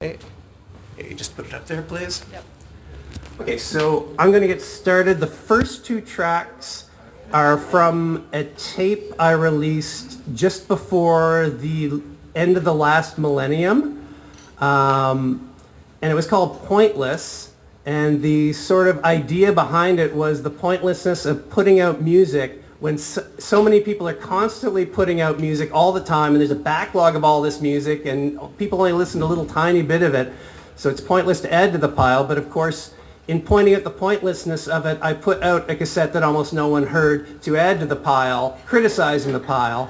Hey, hey, just put it up there, please. Yep. Okay, so I'm going to get started. The first two tracks are from a tape I released just before the end of the last millennium. And it was called Pointless. And the sort of idea behind it was the pointlessness of putting out music when so many people are constantly putting out music all the time, and there's a backlog of all this music, and people only listen to a little tiny bit of it. So it's pointless to add to the pile. But of course, in pointing out the pointlessness of it, I put out a cassette that almost no one heard to add to the pile, criticizing the pile.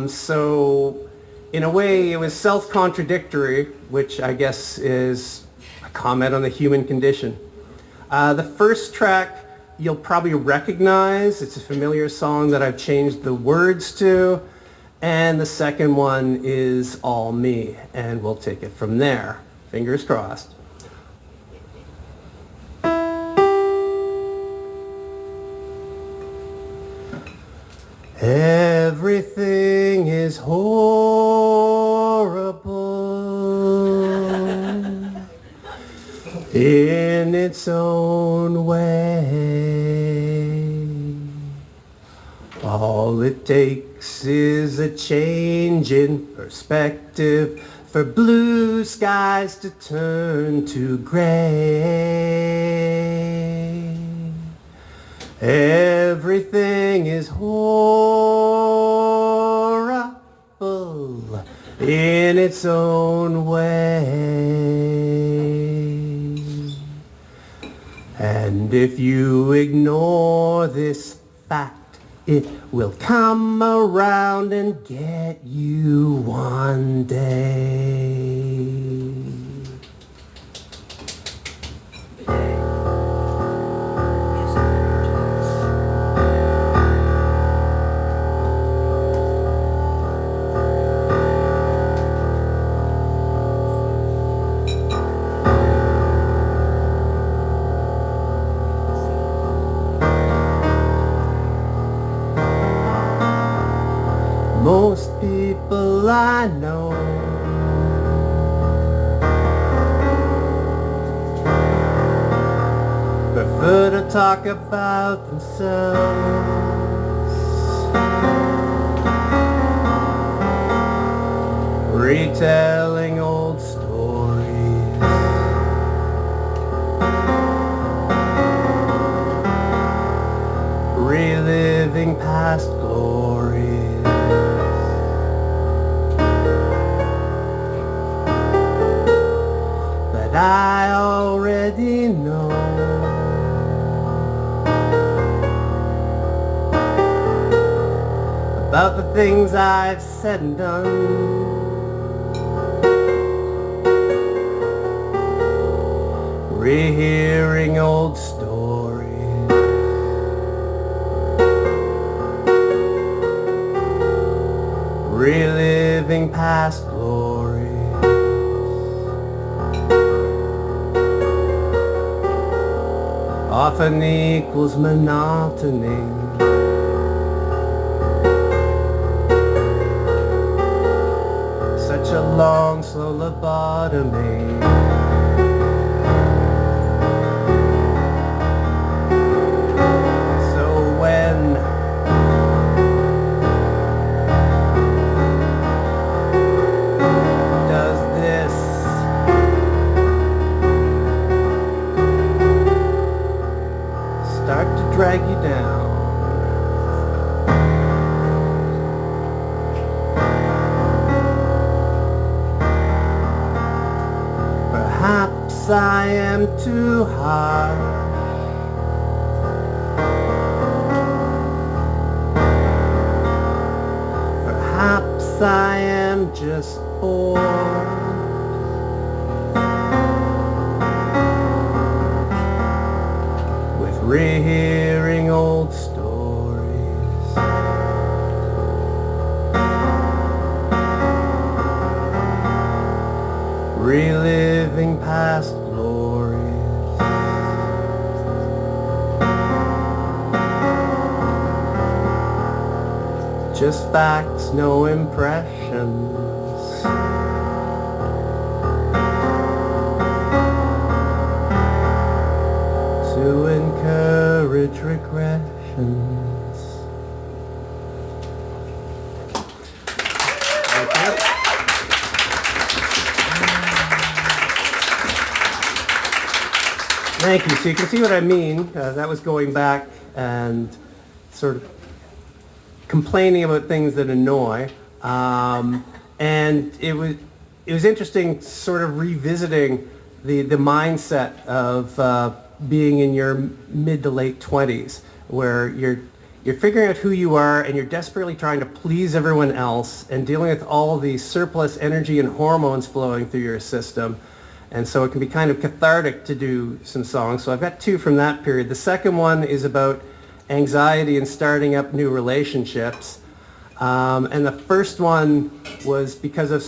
So in a way, it was self-contradictory, which I guess is a comment on the human condition. The first track you'll probably recognize. It's a familiar song that I've changed the words to. And the second one is All Me, and we'll take it from there. Fingers crossed. Everything is horrible in its own way. All it takes is a change in perspective for blue skies to turn to gray. Everything is horrible in its own way. And if you ignore this fact, it will come around and get you one day. Most people I know prefer to talk about themselves, retelling old stories, reliving past glories. I already know about the things I've said and done, rehearing old stories, reliving past glories. Often equals monotony. Such a long, slow lobotomy. So when does this start to drag you down? Perhaps I am too harsh. Perhaps I am just bored. Rehearing old stories, reliving past glories, just facts, no impressions. Thank you. So you can see what I mean. That was going back and sort of complaining about things that annoy. And it was interesting sort of revisiting the mindset of being in your mid to late 20s, where you're figuring out who you are and you're desperately trying to please everyone else and dealing with all the surplus energy and hormones flowing through your system. And so it can be kind of cathartic to do some songs. So I've got two from that period. The second one is about anxiety and starting up new relationships. And the first one was because of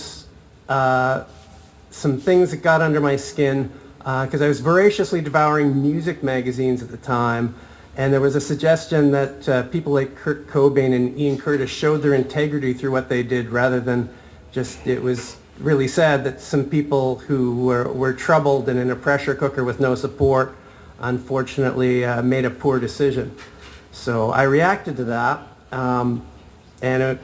some things that got under my skin, because I was voraciously devouring music magazines at the time. And there was a suggestion that people like Kurt Cobain and Ian Curtis showed their integrity through what they did rather than just, it was really sad that some people who were troubled and in a pressure cooker with no support unfortunately made a poor decision. So I reacted to that, and a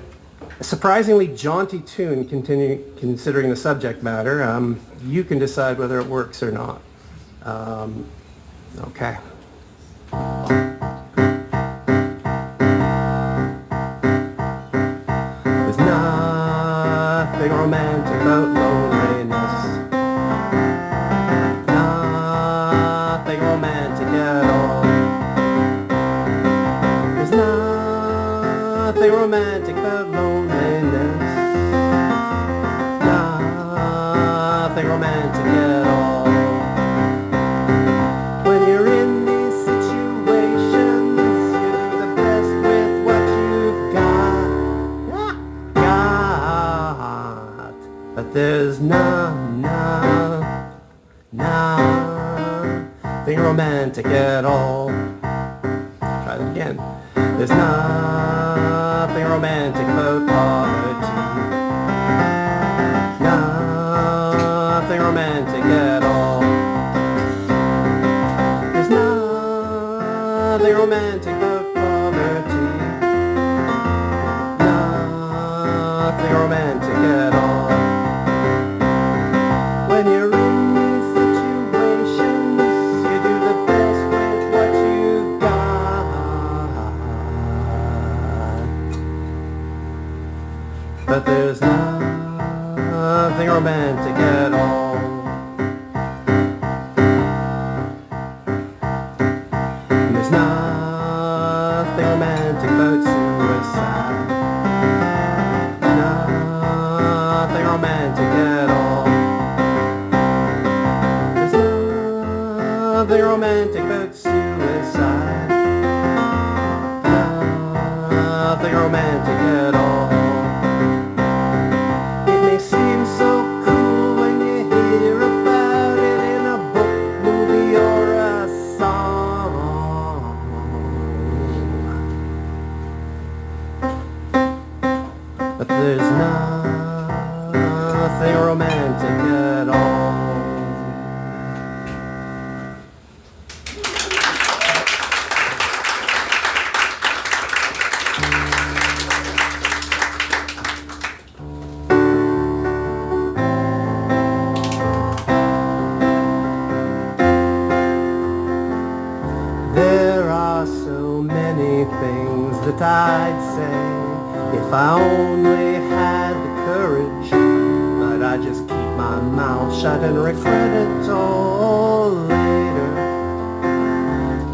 surprisingly jaunty tune considering the subject matter. You can decide whether it works or not. Okay. There's nothing romantic about loneliness. Nothing romantic at all. There's nothing romantic about loneliness. Nothing romantic at all. When you're in these situations, you do the best with what you've got. But there's nothing romantic at all. Try that again. There's nothing romantic about poverty. Nothing romantic at all. There's nothing romantic about poverty. Nothing romantic at all. When you're in these situations, you do the best with what you've got. But there's nothing romantic at all. And there's nothing romantic about suicide. Nothing romantic at all. There's nothing romantic about suicide. Nothing romantic at all. It may seem so cool when you hear about it in a book, movie, or a song. But there's nothing romantic at all. There are so many things that I'd say if I only had the courage, but I just keep my mouth shut and regret it all later.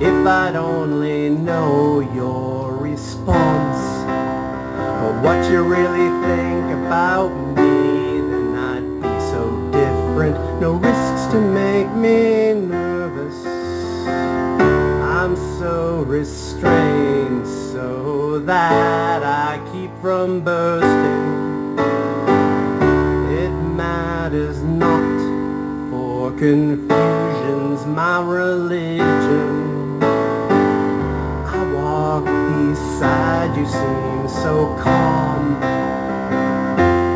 If I'd only know your response or what you really think about me, then I'd be so different. No risks to make me nervous. I'm so restrained so that I keep from bursting. It matters not, for confusion's my religion. I walk beside you, seem so calm,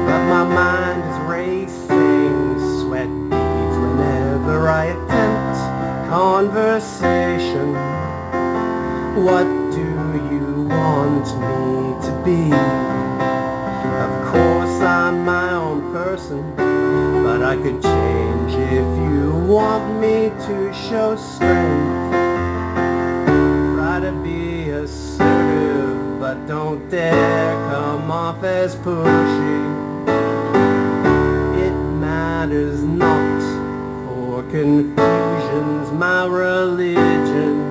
but my mind is racing, sweat beads whenever I attempt conversation. What do you want me to be? Of course I'm my own person, but I could change If you want me to show strength, try to be assertive, but don't dare come off as pushy. It matters not, for confusion's my religion.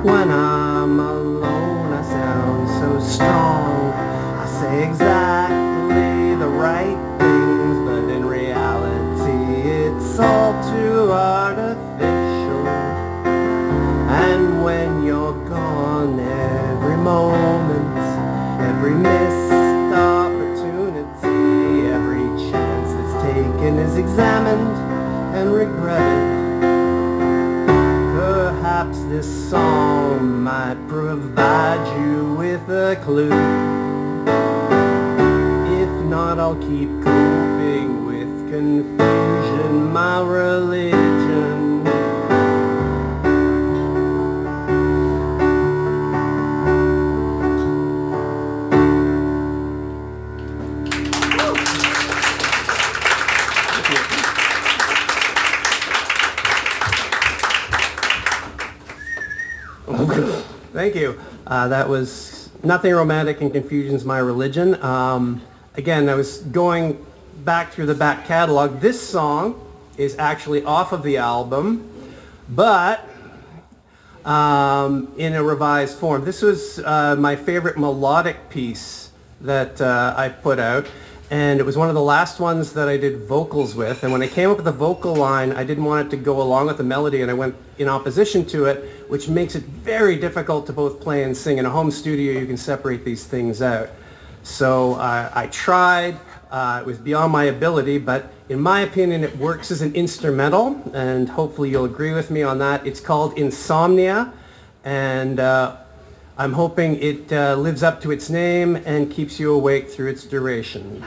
When I'm alone, I sound so strong. I say exactly the right things, but in reality, it's all too artificial. And when you're gone, every moment, every missed opportunity, every chance that's taken is examined and regretted. Perhaps this song might provide you with a clue. If not, I'll keep coping with confusion, my religion. Thank you. That was Nothing Romantic and Confusion's My Religion. Again, I was going back through the back catalog. This song is actually off of the album, but in a revised form. This was my favorite melodic piece that I put out, and it was one of the last ones that I did vocals with. And when I came up with the vocal line, I didn't want it to go along with the melody, and I went in opposition to it, which makes it very difficult to both play and sing. In a home studio, you can separate these things out. So I tried. It was beyond my ability, but in my opinion, it works as an instrumental, and hopefully you'll agree with me on that. It's called Insomnia, and I'm hoping it lives up to its name and keeps you awake through its duration.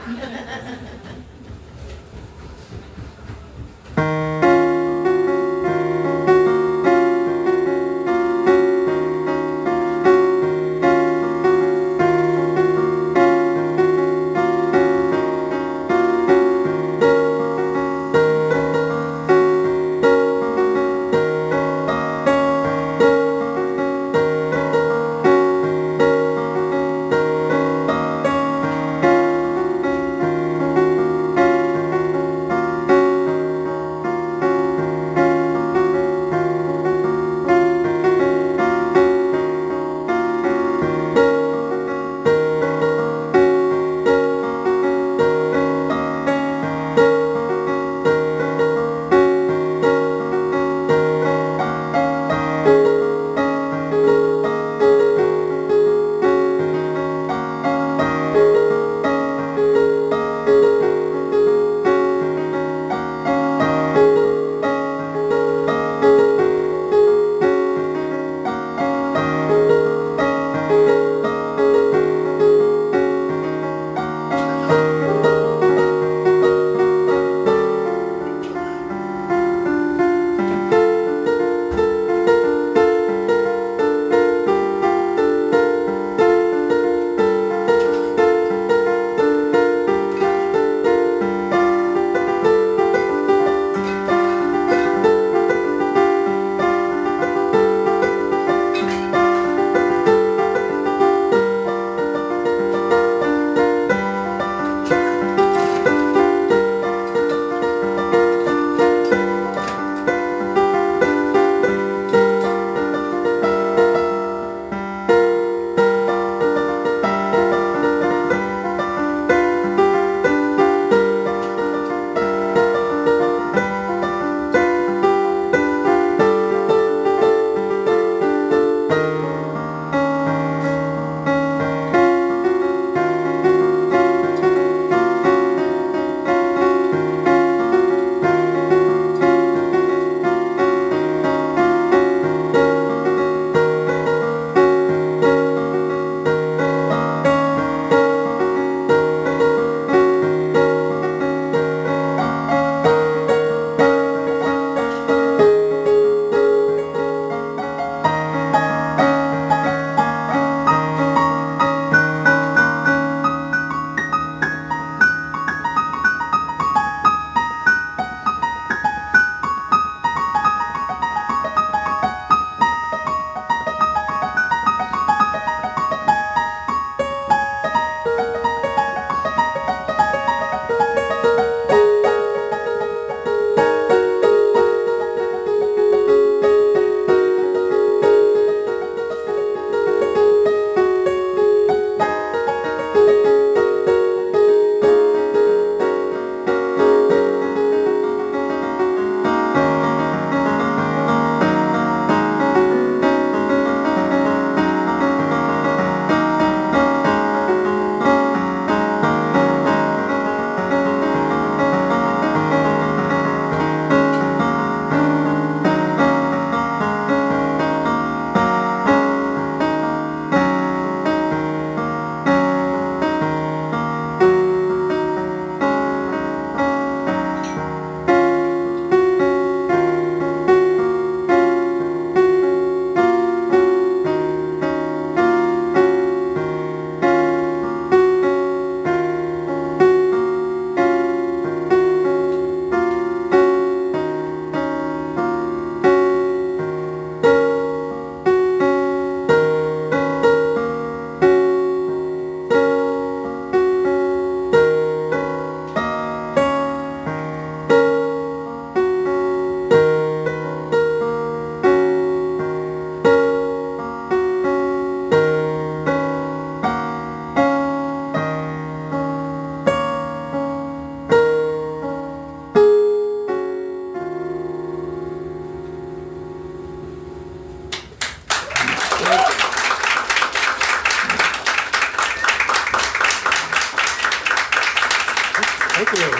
Thank you.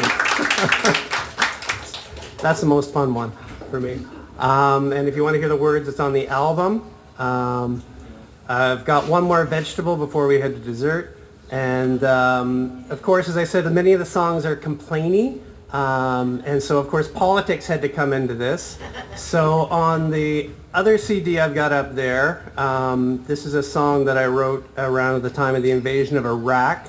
That's the most fun one for me. And if you want to hear the words, it's on the album. I've got one more vegetable before we head to dessert. And of course, as I said, many of the songs are complainy. And so, of course, politics had to come into this. So on the other CD I've got up there, this is a song that I wrote around the time of the invasion of Iraq.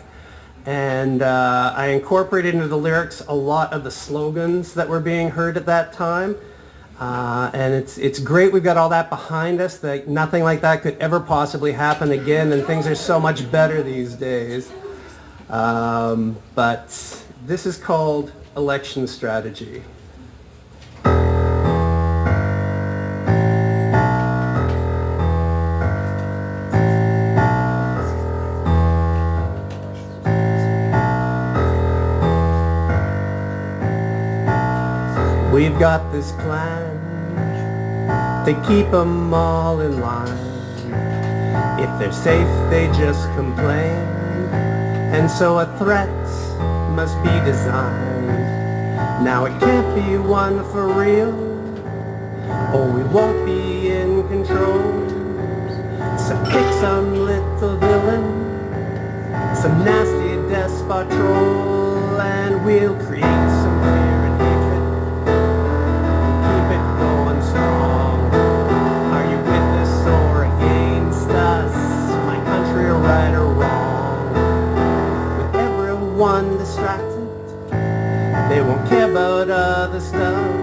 And I incorporated into the lyrics a lot of the slogans that were being heard at that time. And it's great we've got all that behind us, that nothing like that could ever possibly happen again, and things are so much better these days. But this is called Election Strategy. We've got this plan to keep them all in line. If they're safe, they just complain. And so a threat must be designed. Now it can't be one for real, or we won't be in control. So pick some little villain, some nasty despot troll, and we'll create some fear and hatred. Keep it going strong. Are you with us or against us? My country, right or wrong? With everyone distracted, they won't care about other stuff.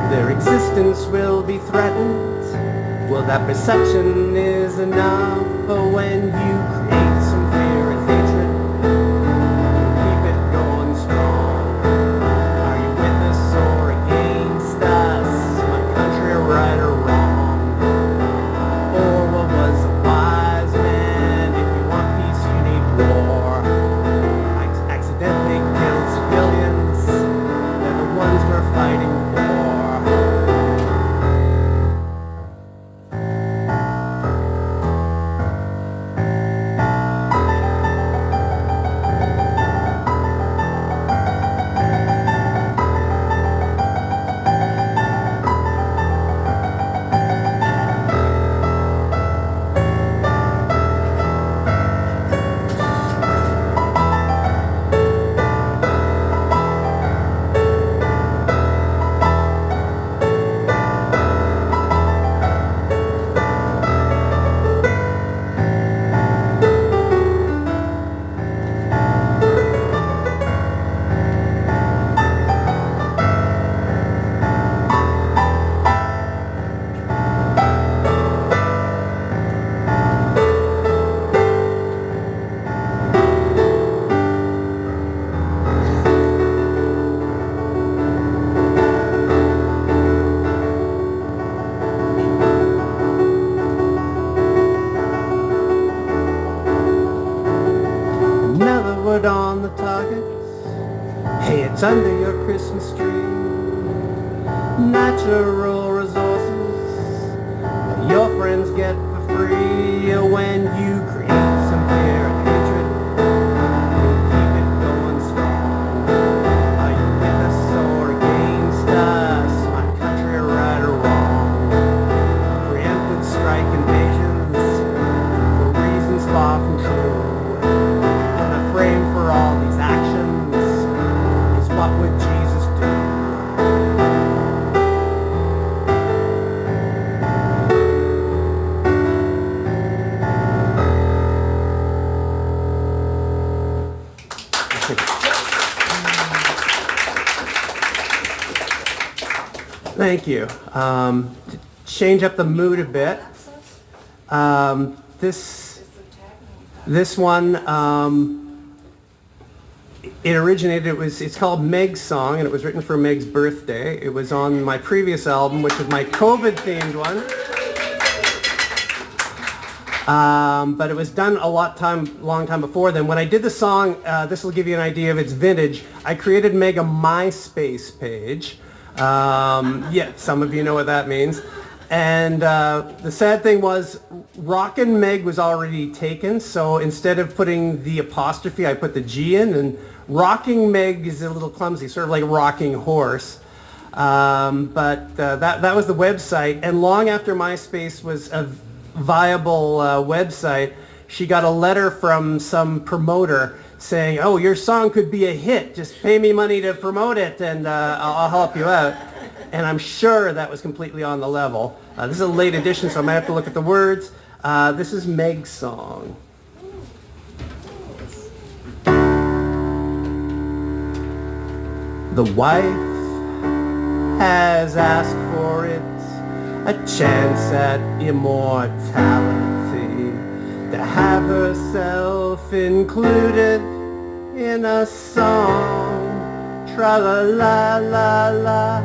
Their existence will be threatened. Well, that perception is enough. But when you create some fear and hatred, keep it going strong. Are you with us or against us? My country, right or wrong? Or what was a wise man? If you want peace, you need war. Accidentally killed civilians. They're the ones we're fighting for. On the target, hey, it's under your Christmas tree. Natural resources that your friends get for free. When you create some fear and hatred, you'll keep it going strong. Are you with us or against us? My country, right or wrong? Preemptive strike invasions for reasons far from true. Frame for all these actions is what would Jesus do? Thank you. To change up the mood a bit, this one, it originated, it's called Meg's Song, and it was written for Meg's birthday. It was on my previous album, which was my COVID-themed one. But it was done long time before then. When I did the song, this will give you an idea of its vintage, I created Meg a MySpace page. Yeah, some of you know what that means. And the sad thing was Rockin' Meg was already taken, so instead of putting the apostrophe, I put the G in, and Rocking Meg is a little clumsy, sort of like Rocking Horse. But that was the website, and long after MySpace was a viable website, she got a letter from some promoter saying, oh, your song could be a hit, just pay me money to promote it and I'll help you out. And I'm sure that was completely on the level. This is a late edition, so I might have to look at the words. This is Meg's song. The wife has asked for it, a chance at immortality, to have herself included in a song. Tra-la-la-la-la,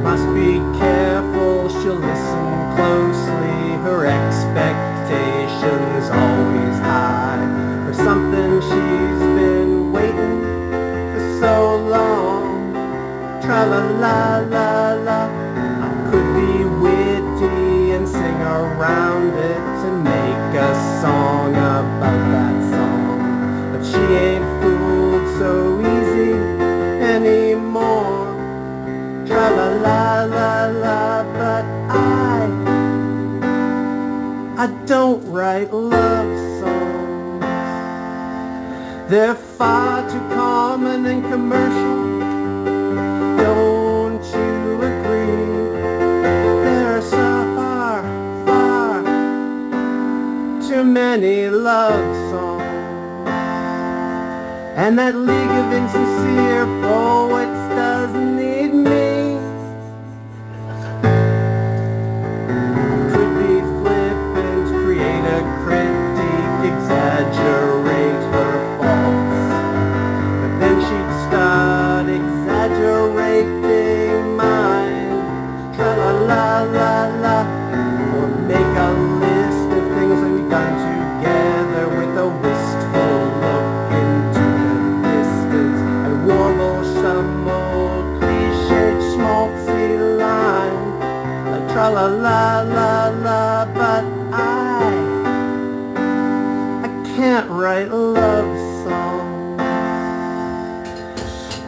must be careful, she'll listen closely, her expectations always high, for something she's been waiting for so long. Tra-la-la-la-la, I could be witty and sing around it and make a song about that song, but she ain't fooled so easy anymore. Tra-la-la-la-la, but I don't write love songs. They're far too common and commercial. Don't you agree? There are so far too many love songs. And that league of insincere poets doesn't need me. Could be flippant, create a critique, exaggerate her faults. But then she'd start exaggerating mine. Tra-la-la-la-la, or make a list of things we've done together with a wistful look into the distance, and warble some old cliched schmaltzy line like tra-la-la-la-la, but I can't write love songs.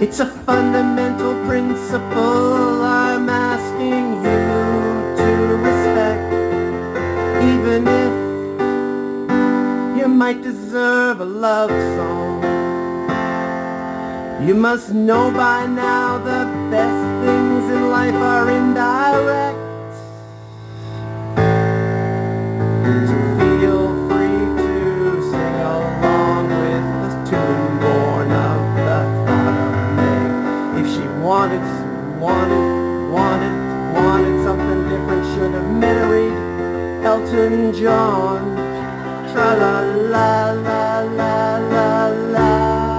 It's a fundamental principle I'm asking you to respect, even if you might deserve a love song. You must know by now the best things in life are indirect. So feel free to sing along with the tune born of the thought of Meg. If she wanted something different, should have married Elton John. Tra-la-la-la-la-la-la.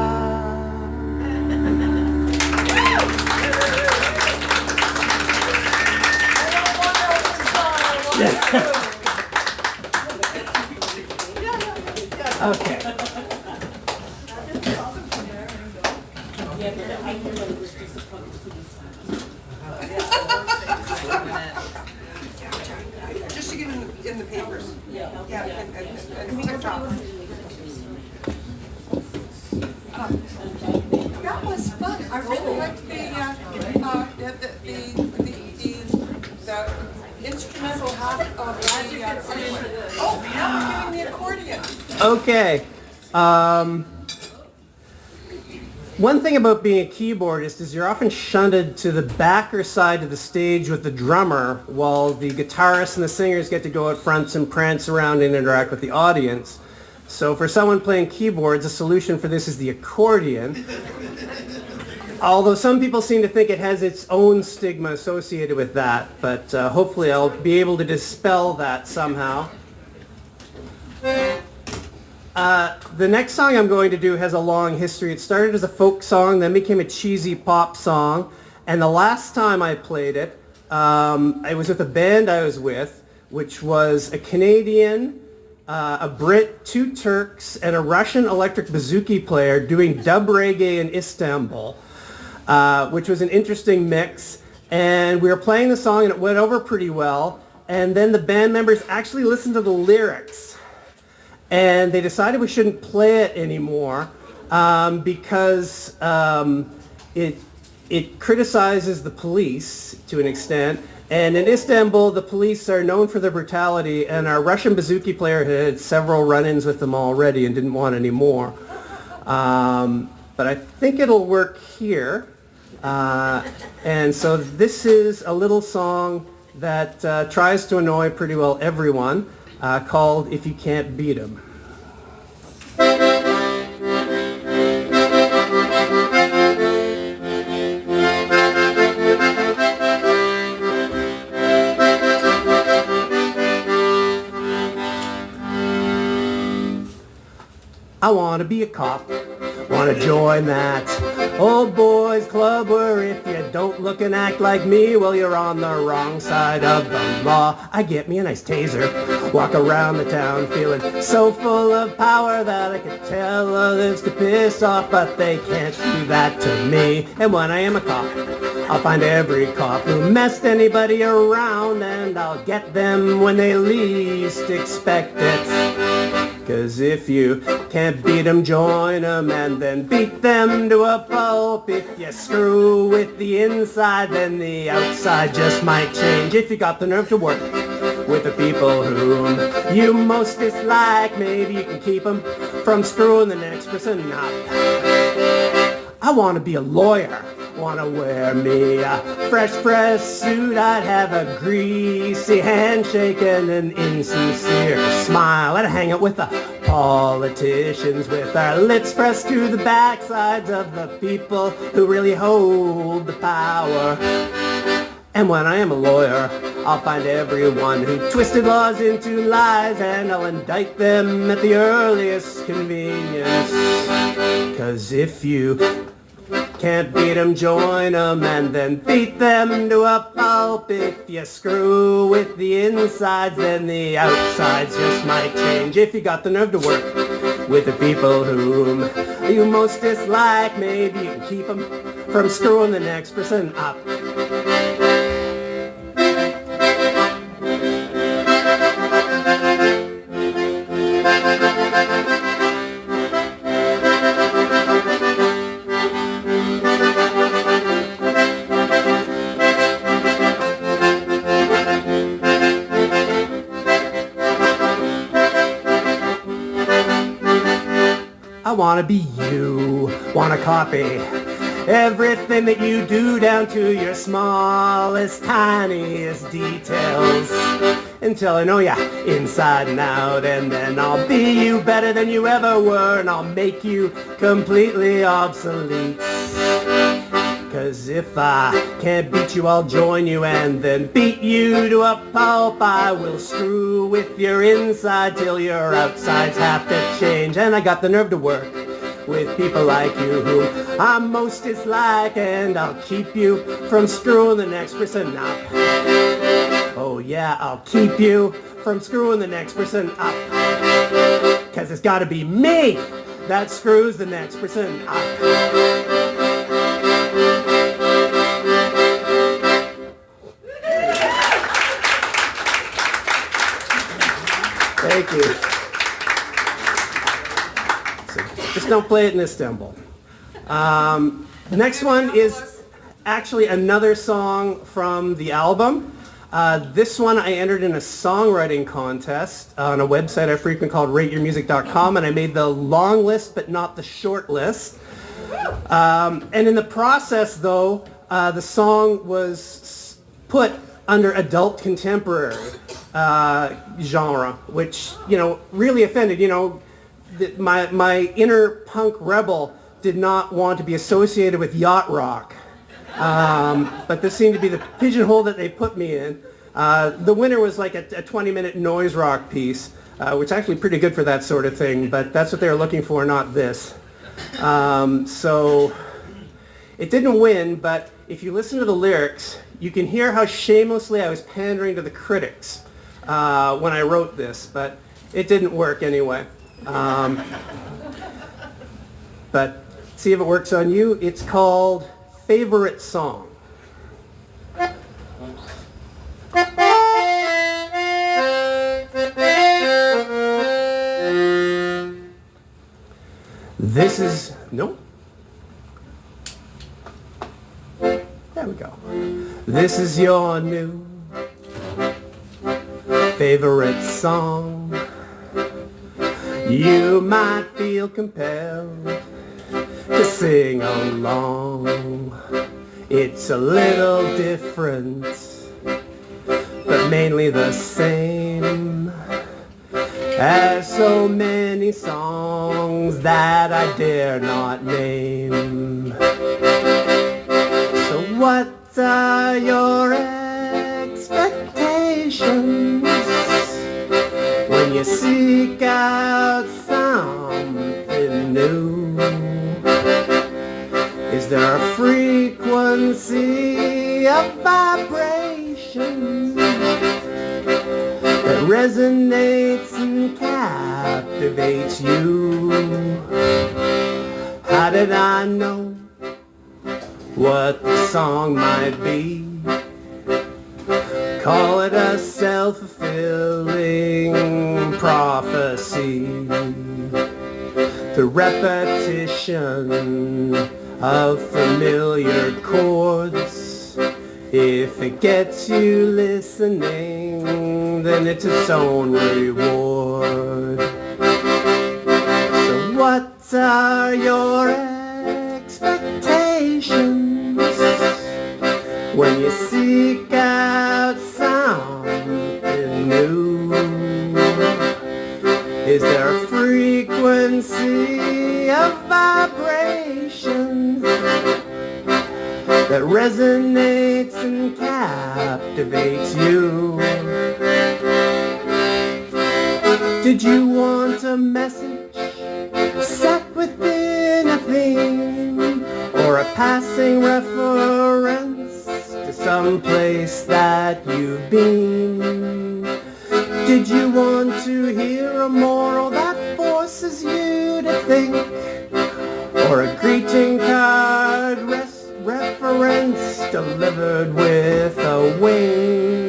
Okay. Just to get in the papers. Yeah, and TikTok. That was fun. I really liked the instrumental half of the. Oh, now we're doing the accordion. Okay. One thing about being a keyboardist is you're often shunted to the backer side of the stage with the drummer, while the guitarists and the singers get to go out front and prance around and interact with the audience. So for someone playing keyboards, a solution for this is the accordion. Although some people seem to think it has its own stigma associated with that, but hopefully I'll be able to dispel that somehow. The next song I'm going to do has a long history. It started as a folk song, then became a cheesy pop song, and the last time I played it, I was with a band I was with, which was a Canadian, a Brit, 2 Turks, and a Russian electric bouzouki player doing dub reggae in Istanbul, which was an interesting mix. And we were playing the song and it went over pretty well. And then the band members actually listened to the lyrics, and they decided we shouldn't play it anymore because it criticizes the police to an extent. And in Istanbul, the police are known for their brutality, and our Russian bouzouki player had several run-ins with them already and didn't want any more. But I think it'll work here. And so this is a little song that tries to annoy pretty well everyone, called If You Can't Beat 'Em. I want to be a cop, want to join that old boys club where if you don't look and act like me, well, you're on the wrong side of the law. I get me a nice taser, walk around the town feeling so full of power that I could tell others to piss off, but they can't do that to me. And when I am a cop, I'll find every cop who messed anybody around, and I'll get them when they least expect it. 'Cause if you can't beat 'em, join 'em, and then beat them to a pulp. If you screw with the inside, then the outside just might change. If you got the nerve to work with the people whom you most dislike, maybe you can keep 'em from screwing the next person up. I want to be a lawyer, want to wear me a fresh press suit. I'd have a greasy handshake and an insincere smile. I'd hang out with the politicians with our lips pressed to the backsides of the people who really hold the power. And when I am a lawyer, I'll find everyone who twisted laws into lies, and I'll indict them at the earliest convenience. 'Cause if you can't beat 'em, join 'em, and then beat them to a pulp. If you screw with the insides, then the outsides just might change. If you got the nerve to work with the people whom you most dislike, maybe you can keep 'em from screwing the next person up. I want to be you, want to copy everything that you do down to your smallest, tiniest details, until I know ya inside and out, and then I'll be you better than you ever were, and I'll make you completely obsolete. 'Cause if I can't beat you, I'll join you and then beat you to a pulp. I will screw with your inside till your outsides have to change. And I got the nerve to work with people like you who I most dislike, and I'll keep you from screwing the next person up. Oh yeah, I'll keep you from screwing the next person up. 'Cause it's gotta be me that screws the next person up. Thank you. So just don't play it in Istanbul. The next one is actually another song from the album. This one I entered in a songwriting contest on a website I frequent called rateyourmusic.com, and I made the long list but not the short list. And in the process, though, the song was put under adult contemporary genre, which, you know, really offended. You know, my inner punk rebel did not want to be associated with yacht rock. But this seemed to be the pigeonhole that they put me in. The winner was like a 20-minute noise rock piece, which is actually pretty good for that sort of thing, but that's what they were looking for, not this. So it didn't win, but if you listen to the lyrics, you can hear how shamelessly I was pandering to the critics when I wrote this, but it didn't work anyway. But see if it works on you. It's called Favorite Song. This is, no. There we go. This is your new favorite song. You might feel compelled to sing along. It's a little different, but mainly the same as so many songs that I dare not name. So what are your expectations when you seek out something new? Is there a frequency of vibration that resonates and captivates you? How did I know what the song might be? Call it a self-fulfilling prophecy. The repetition of familiar chords. If it gets you listening, then it's its own reward. So what are your expectations when you seek out something new? Is there a frequency of vibration that resonates and captivates you? Did you want a message set within a theme, or a passing reference to some place that you've been? Did you want to hear a moral that forces you to think, or a greeting card reference delivered with a wing?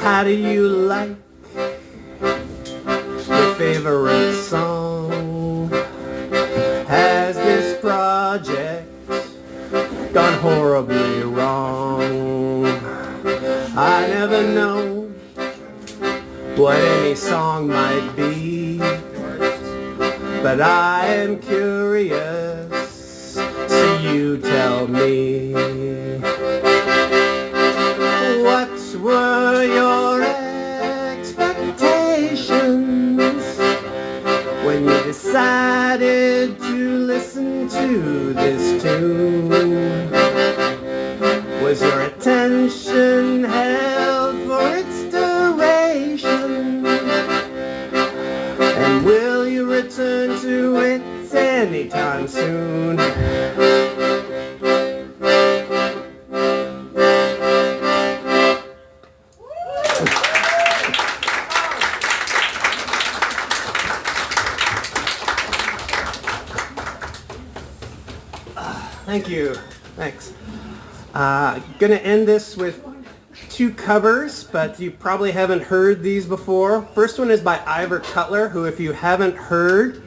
How do you like your favorite song? Has this project gone horribly wrong? I never know what any song might be, but I am curious, so you tell me. What were your expectations when you decided to listen to this tune? Was your attention held for its duration? And will you return to it anytime soon? Thank you. Thanks. Gonna end this with two covers, but you probably haven't heard these before. First one is by Ivor Cutler, who, if you haven't heard,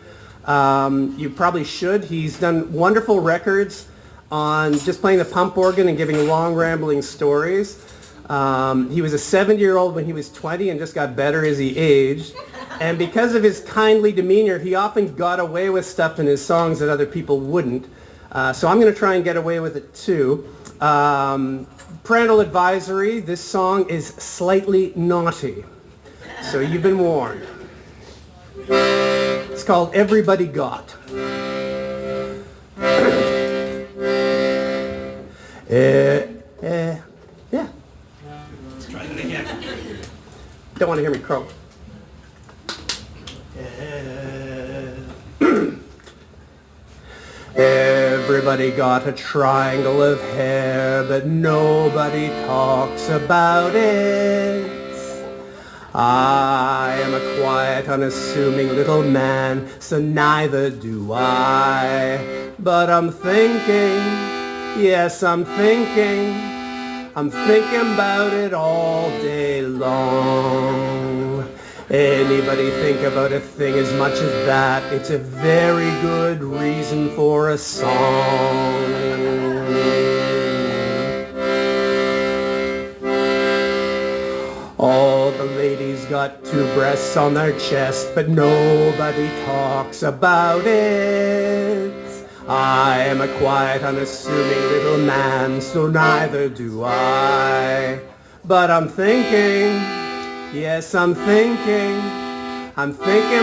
you probably should. He's done wonderful records on just playing the pump organ and giving long, rambling stories. He was a 70-year-old when he was 20 and just got better as he aged. And because of his kindly demeanor, he often got away with stuff in his songs that other people wouldn't. So I'm going to try and get away with it too. Parental advisory, this song is slightly naughty. So you've been warned. It's called Everybody Got. Yeah. Let's try that again. Don't want to hear me croak. Everybody got a triangle of hair, but nobody talks about it. I am a quiet, unassuming little man, so neither do I. But I'm thinking, yes, I'm thinking about it all day long. Anybody think about a thing as much as that? It's a very good reason for a song. All the ladies got two breasts on their chest, but nobody talks about it. I am a quiet, unassuming little man, so neither do I. But I'm thinking, yes, I'm thinking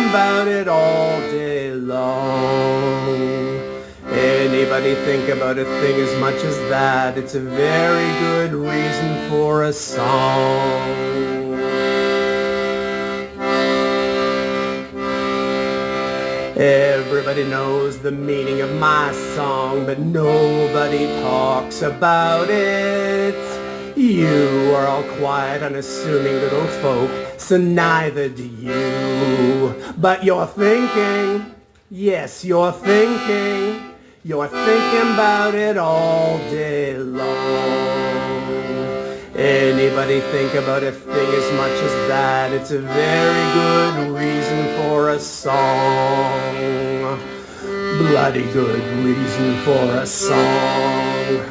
about it all day long. Anybody think about a thing as much as that? It's a very good reason for a song. Everybody knows the meaning of my song, but nobody talks about it. You are all quiet, unassuming little folk, so neither do you. But you're thinking, yes, you're thinking about it all day long. Anybody think about a thing as much as that? It's a very good reason for a song. Bloody good reason for a song.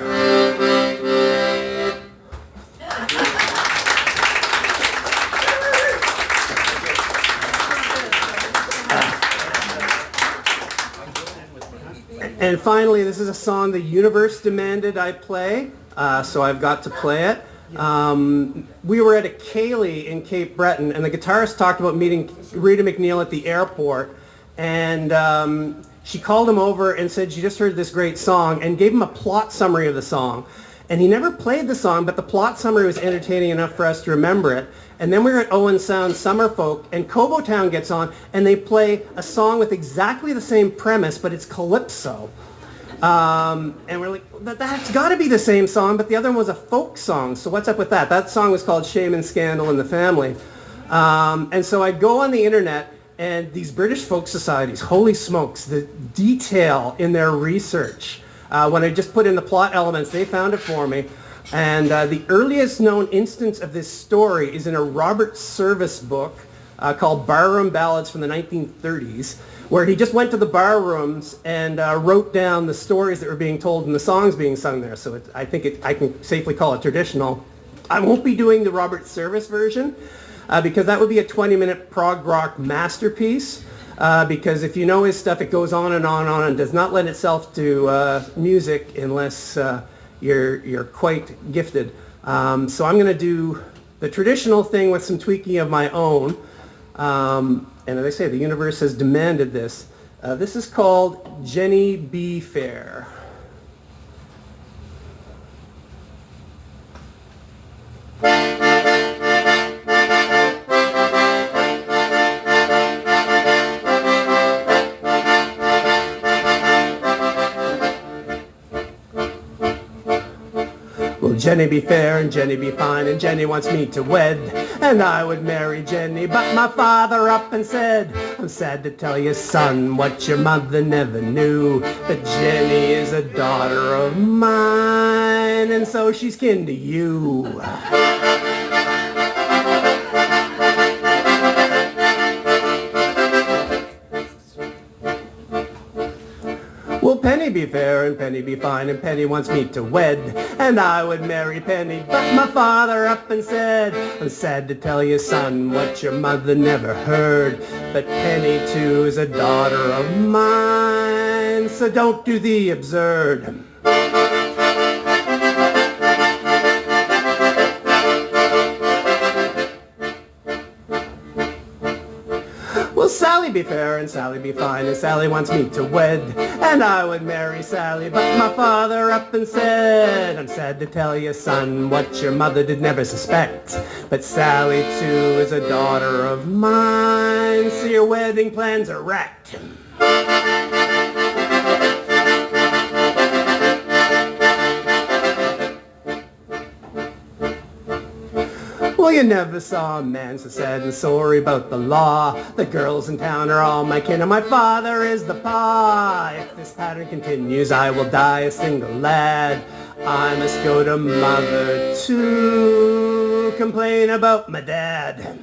And finally, this is a song the universe demanded I play, so I've got to play it. We were at a Ceilidh in Cape Breton, and the guitarist talked about meeting Rita McNeil at the airport, and she called him over and said she just heard this great song and gave him a plot summary of the song. And he never played the song, but the plot summary was entertaining enough for us to remember it. And then we were at Owen Sound Summerfolk, and Cobo Town gets on, and they play a song with exactly the same premise, but it's calypso. And we're like, that's got to be the same song, but the other one was a folk song, so what's up with that? That song was called Shame and Scandal in the Family. And so I go on the internet, and these British folk societies, holy smokes, the detail in their research. When I just put in the plot elements, they found it for me. And the earliest known instance of this story is in a Robert Service book called Barroom Ballads from the 1930s, where he just went to the bar rooms and wrote down the stories that were being told and the songs being sung there. So I think I can safely call it traditional. I won't be doing the Robert Service version because that would be a 20-minute prog rock masterpiece. Because if you know his stuff, it goes on and on and on and does not lend itself to music unless you're quite gifted. So I'm going to do the traditional thing with some tweaking of my own. And as I say, the universe has demanded this. This is called Jenny Be Fair. Well, Jenny be fair and Jenny be fine and Jenny wants me to wed. And I would marry Jenny, but my father up and said, I'm sad to tell you, son, what your mother never knew, that Jenny is a daughter of mine, and so she's kin to you. Well, Penny be fair and Penny be fine and Penny wants me to wed. And I would marry Penny, but my father up and said, I'm sad to tell you, son, what your mother never heard, but Penny too is a daughter of mine, so don't do the absurd. Well, Sally be fair and Sally be fine and Sally wants me to wed. And I would marry Sally, but my father up and said, I'm sad to tell you, son, what your mother did never suspect, but Sally too is a daughter of mine, so your wedding plans are wrecked. Well, you never saw a man so sad and sorry about the law. The girls in town are all my kin, and my father is the pa. If this pattern continues, I will die a single lad. I must go to mother to complain about my dad.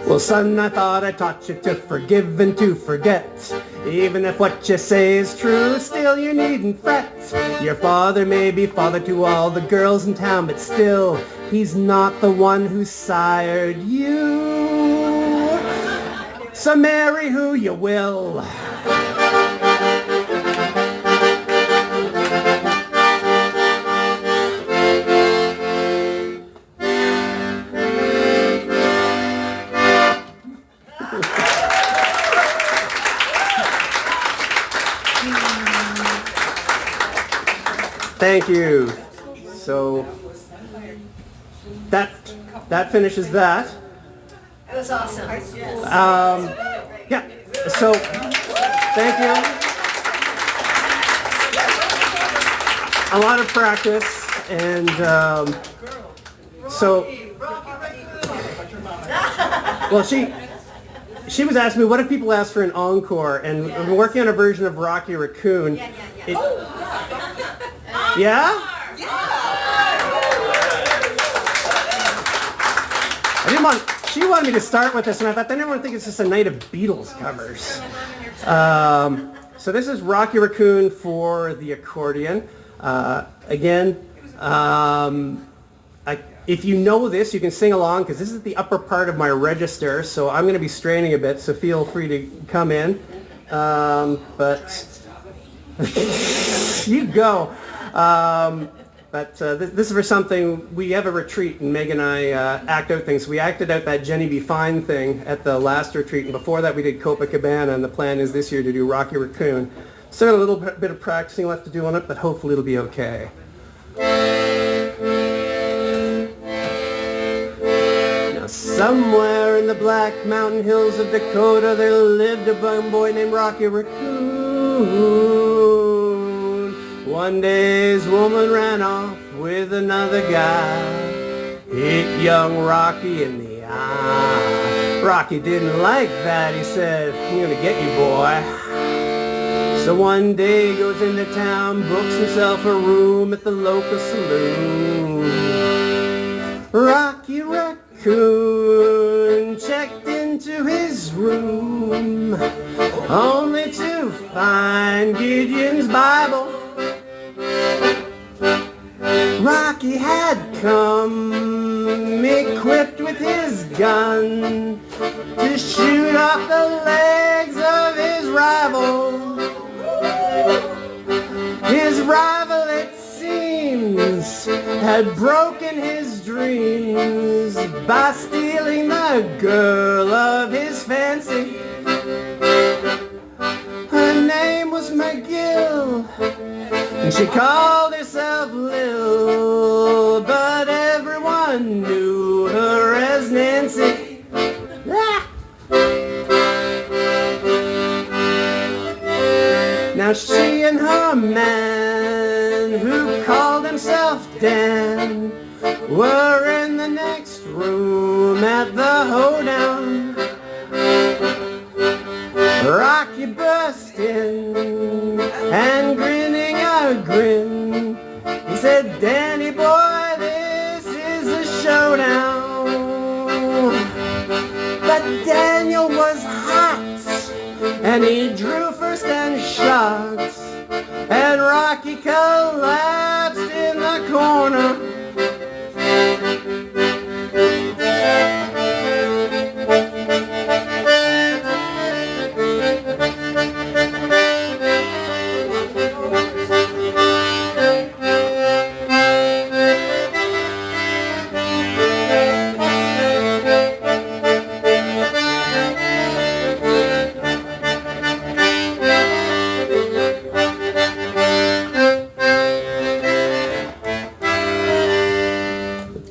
Well, son, I thought I taught you to forgive and to forget. Even if what you say is true, still you needn't fret. Your father may be father to all the girls in town, but still, he's not the one who sired you. So marry who you will. Thank you. So that finishes that. It was awesome. Yeah. So thank you. A lot of practice, and so well, she was asking me, what if people ask for an encore? And we're working on a version of Rocky Raccoon. Yeah? She wanted me to start with this, and I thought, then everyone think it's just a night of Beatles covers. So this is Rocky Raccoon for the accordion. Again, if you know this, you can sing along, because this is the upper part of my register, so I'm going to be straining a bit, so feel free to come in. But you go. This is for something, we have a retreat, and Meg and I act out things. We acted out that Jenny Be Fine thing at the last retreat, and before that we did Copacabana, and the plan is this year to do Rocky Raccoon. Still a little bit of practicing left to do on it, but hopefully it'll be okay. Now somewhere in the Black Mountain Hills of Dakota, there lived a young boy named Rocky Raccoon. One day his woman ran off with another guy, hit young Rocky in the eye. Rocky didn't like that. He said, I'm gonna get you, boy. So one day he goes into town, books himself a room at the local saloon. Rocky Raccoon checked into his room, only to find Gideon's Bible. Rocky had come equipped with his gun to shoot off the legs of his rival. His rival, it seems, had broken his dreams by stealing the girl of his fancy. Her name was McGill, and she called herself Lil, but everyone knew her as Nancy. Ah! Now she and her man, who called himself Dan, were in the next room at the hoedown. Rocky burst in, and grinning a grin, he said, Danny boy, this is a showdown. But Daniel was hot, and he drew first and shot, and Rocky collapsed in the corner.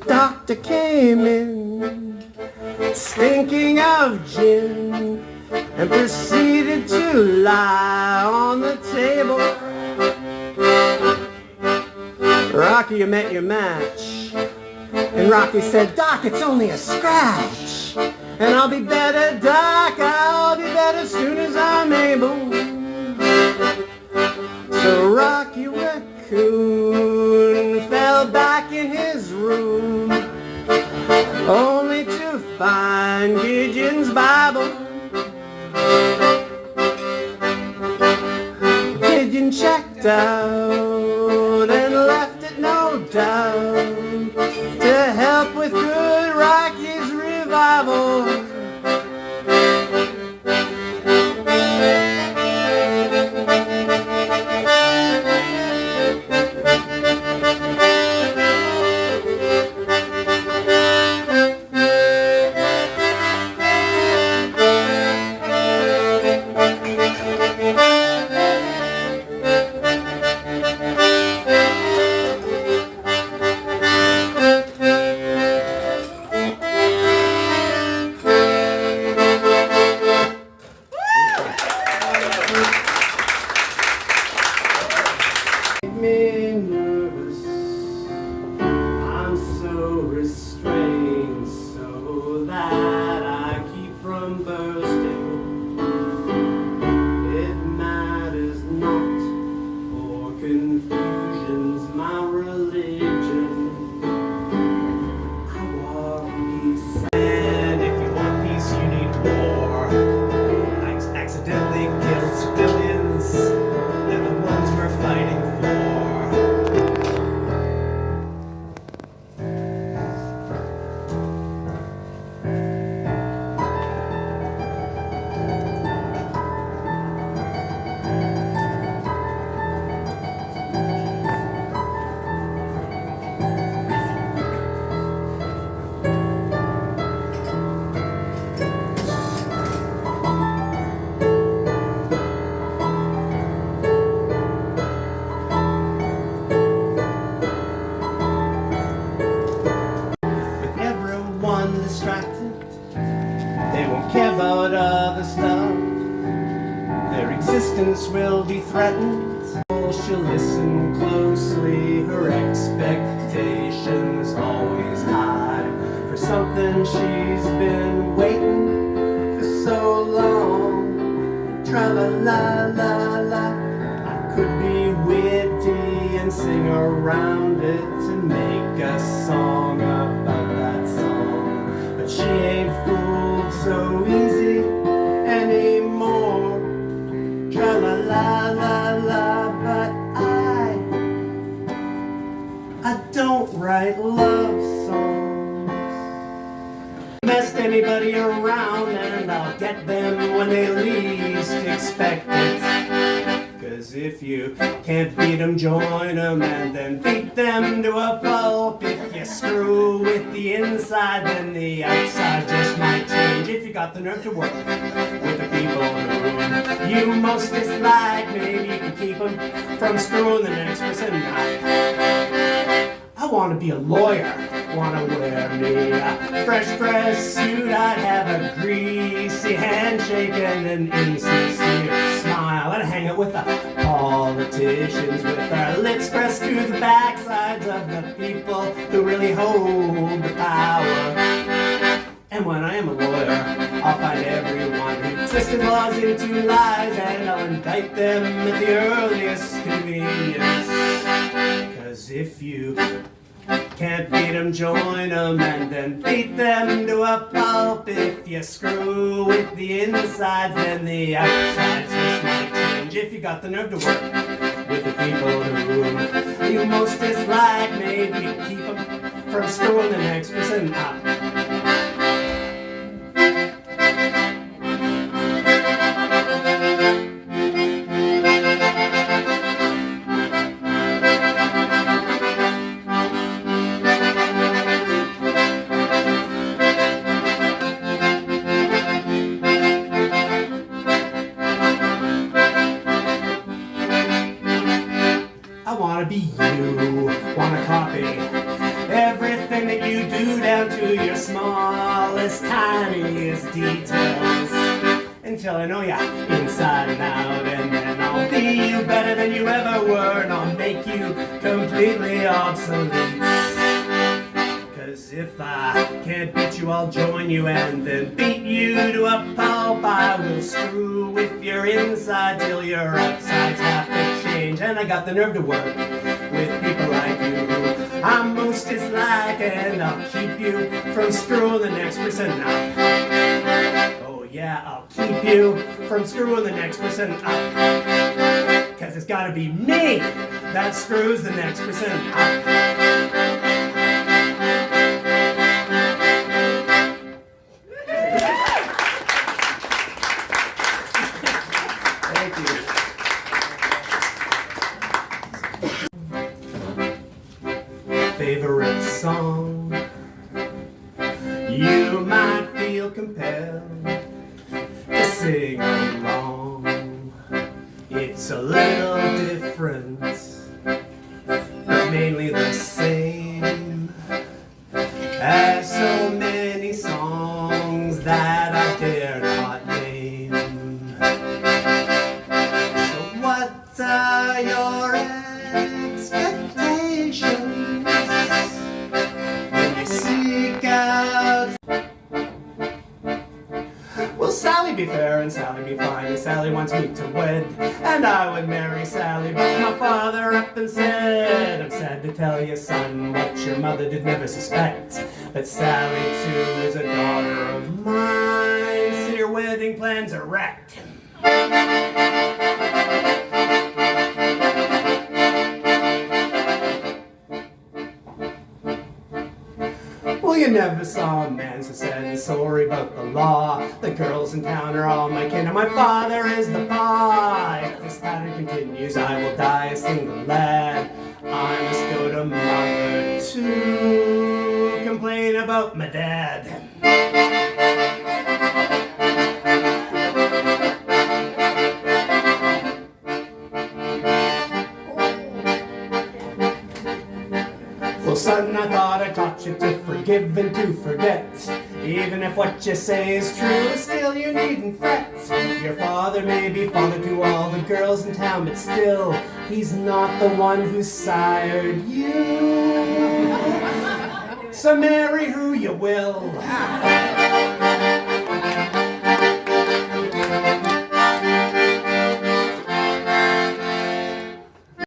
Doctor came in, stinking of gin. and proceeded to lie on the table. Rocky, you met your match. And Rocky said, Doc, it's only a scratch. And I'll be better, Doc, I'll be better as soon as I'm able. So Rocky Raccoon fell back in his room, only to find Gideon's Bible. Gideon checked out and left it, no doubt, to help with good Rocky's revival. Me nervous, I'm so restrained, so that I keep from bursting. It matters not for confusion's my religion. I want peace, and if you want peace, you need war. I accidentally killed civilians. They're the ones we're fighting for. Distracted, they won't care about other stuff. Their existence will be threatened. She'll listen closely, her expectations always high for something she's been waiting for so long. Tra-la-la-la-la, I could be witty and sing around it and make a song about that song. But she ain't fooled so easy anymore. Tra-la-la-la-la, but I don't write love songs. Best anybody around, and I'll get them when they least expect it. 'Cause if you can't beat 'em, join 'em, and then beat them to a pulp. If you screw with the inside, then the outside just might change. If you got the nerve to work with the people who you most dislike, maybe you can keep 'em from screwing the next person. I want to be a lawyer, want to wear me a fresh dress suit. I'd have a greasy handshake and an insincere smile. I'd hang out with the politicians with their lips pressed to the backsides of the people who really hold the power. And when I am a lawyer, I'll find everyone who twisted laws into lies, and I'll indict them at the earliest convenience. 'Cause if you can't beat 'em, join 'em, and then beat them to a pulp. If you screw with the insides, then the outsides just might change. If you got the nerve to work with the people who you most dislike, maybe keep 'em from screwing the next person up. I wanna be you, wanna copy everything that you do down to your smallest, tiniest details. until I know ya inside and out, and then I'll be you better than you ever were, and I'll make you completely obsolete. Cause if I can't beat you, I'll join you and then beat you to a pulp. I will screw with your inside till your outsides have to change. And I got the nerve to work with people like you who I'm most dislike, and I'll keep you from screwing the next person up. Oh yeah, I'll keep you from screwing the next person up. Cause it's gotta be me that screws the next person up. Thank you. Favorite song? You might feel compelled to sing along. It's a little different, but mainly the same as so many songs that I dare not name. So what are your expectations when you seek out? Will Sally be fair and Sally be fine, and Sally wants me to wed, and I would marry Sally, but my father up and said, I'm sad to tell you, son, what your mother did never suspect, that Sally too is a daughter of mine, so your wedding plans are wrecked. Well, you never saw a man so sad and sorry about the law. The girls in town are all my kin, and my father is the pa. If this pattern continues, I will die a single lad. I must go to mother to complain about my dad. Well, son, I thought I taught you to forgive and to forget. Even if what you say is true, still you needn't fret. Your father may be father to all the girls in town, but still, he's not the one who sired you. So marry who you will.